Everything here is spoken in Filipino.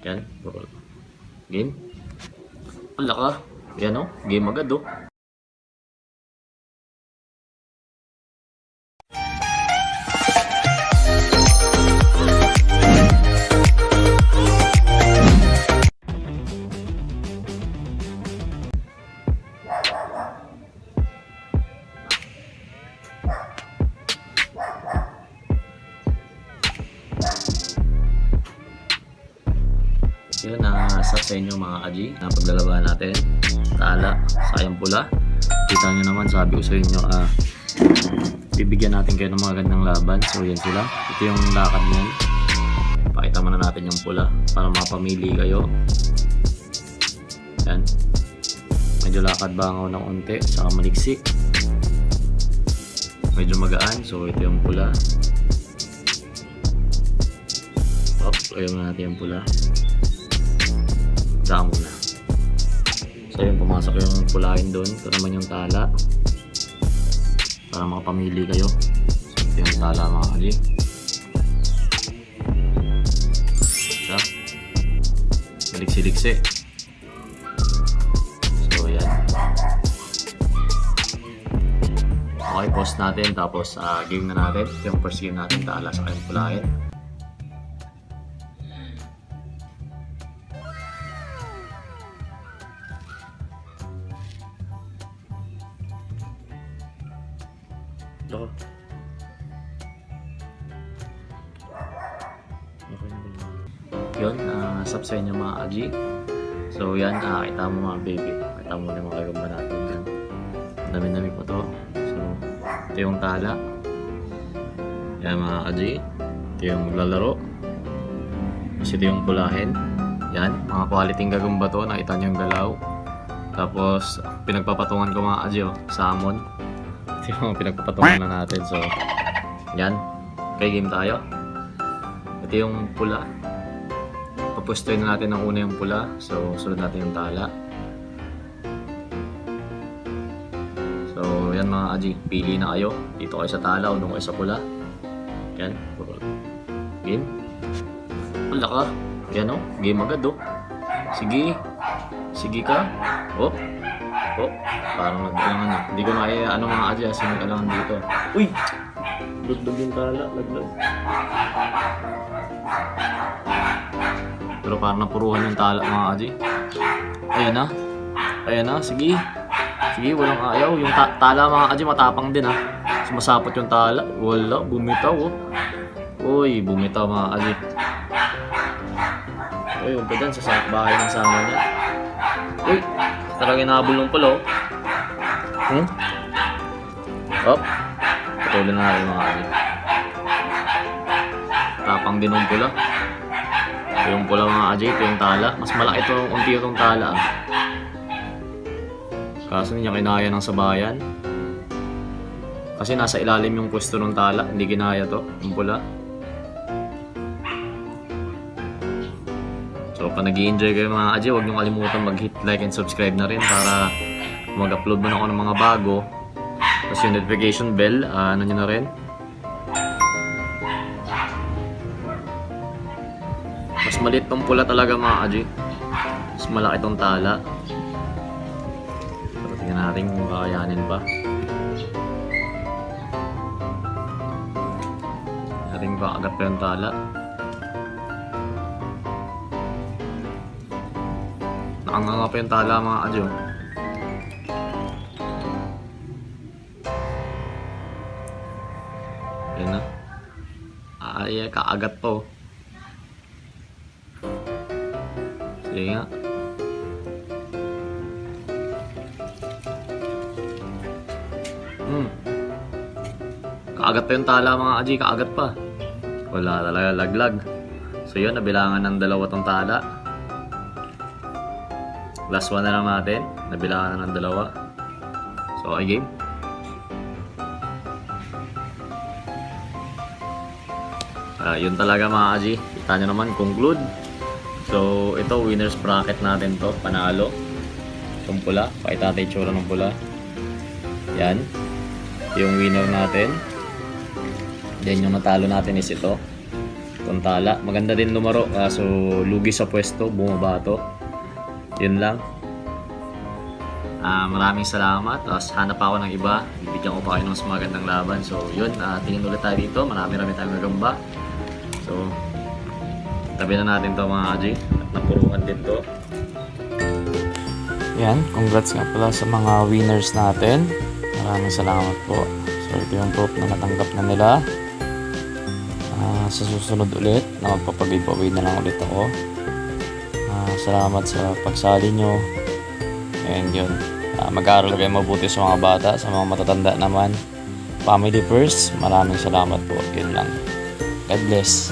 Yan. Game. Wala ka. Yan o. Game agad o. Yun, nasa sa inyo mga kaji na paglalaban natin. Tala, sayang pula. Kita nyo naman, sabi ko sa inyo, bibigyan natin kayo ng mga gandang laban. So yan sila. Ito yung lakad niyan. Pakita muna natin yung pula para mapamili kayo. Yan. Medyo lakad bangaw ng unti, saka maliksi. Medyo magaan. So ito yung pula. Ayaw na natin yung pula. Damo na. So yun, pumasok yung pulahin doon. Ito naman yung tala. Para makapamili kayo. So ito yung tala mga kali. Ito. Maliksi-liksi. So yan. Okay, pause natin. Tapos game na natin. Ito yung first game natin. Tala sa kayong pulahin. Loko. Yun, sub sa inyo mga aji. So yan, kita mo mga baby. Kita mo na yung mga gamba natin yan. Dami-dami po to. So, ito yung tala. Yan mga aji. Ito yung maglalaro. Tapos ito yung pulahin. Yan, mga quality gagamba to. Nakita nyo yung galaw. Tapos, pinagpapatungan ko mga aji, salmon. Ito yung pinagpapatungan na natin. So, yan. Okay, game tayo. Ito yung pula. Papustoy na natin ng una yung pula. So, sunod natin yung tala. So, yan mga aji. Pili na kayo. Dito kayo sa tala o doon kayo sa pula. Yan. Game. Wala ka. Yan o. Game agad o. Sige. Sige ka. Oh. Oh, parang nagdalangan na. Hindi ko na mga adya, sino kailangan dito. Uy! Laglag yung tala, laglag. Pero parang napuruhan yung tala mga adya. Ayan na. Ayan na, sige. Sige, walang ayaw. Yung tala mga adya matapang din ha. Sumasapot yung tala. Wala, bumitaw oh. Uy, bumitaw mga adya. Uy, huwag ka dyan sa bahay ng sama niya. Uy! Talaga nabul ng pula, oh. Op. Patuloy na natin mga kali. Tapang din ng pula. Ito yung pula mga ajay, ito yung tala. Mas malaki ito, unti itong tala. Kaso hindi niya kinaya ng sabayan. Kasi nasa ilalim yung pwesto ng tala, hindi kinaya to, yung pula. So, kung nag-i-enjoy kayo mga kaji, huwag nyo kalimutan mag-hit like and subscribe na rin para mag-upload mo na ako ng mga bago. Tapos yung notification bell, ano nyo na rin. Mas maliit tong pula talaga mga kaji. Mas malaki tong tala. Pero tingnan natin kung kakayanin pa. Natin kakagat pa yung tala. Nakanganga pa yung tala mga adyo. Yan na. Ay, kaagat po. Sige nga. Kaagat pa yung tala mga adyo. Kaagat pa. Wala talaga, laglag. So yun, nabilangan ng dalawa tong tala. Last one na lang natin. Nabilangan na ng dalawa. So, okay game. Yun talaga mga kaji. Kita nyo naman, conclude. So, ito, winner's bracket natin to. Panalo. Itong pula. Pakita natin yung tsura ng pula. Yan. Yung winner natin. Then, yung natalo natin is ito. Itong tala. Maganda din lumaro kaso lugi sa pwesto, bumabato. Yun lang. Maraming salamat. Tapos hanap ako ng iba. Bibigyan ko pa kayo ng mas magandang laban. So yun, tingin ulit tayo dito. Marami-rami tayong nagamba. So, tabi na natin to mga Aji. At napuruan din to. Yan, congrats nga pala sa mga winners natin. Maraming salamat po. So ito yung proof na natanggap na nila. Sa susunod ulit na magpapag-giveaway na lang ulit ako. Salamat sa pagsali nyo. And yun, mag-aaral kayo mabuti sa mga bata, sa mga matatanda naman. Family first, maraming salamat po. Yun lang. God bless.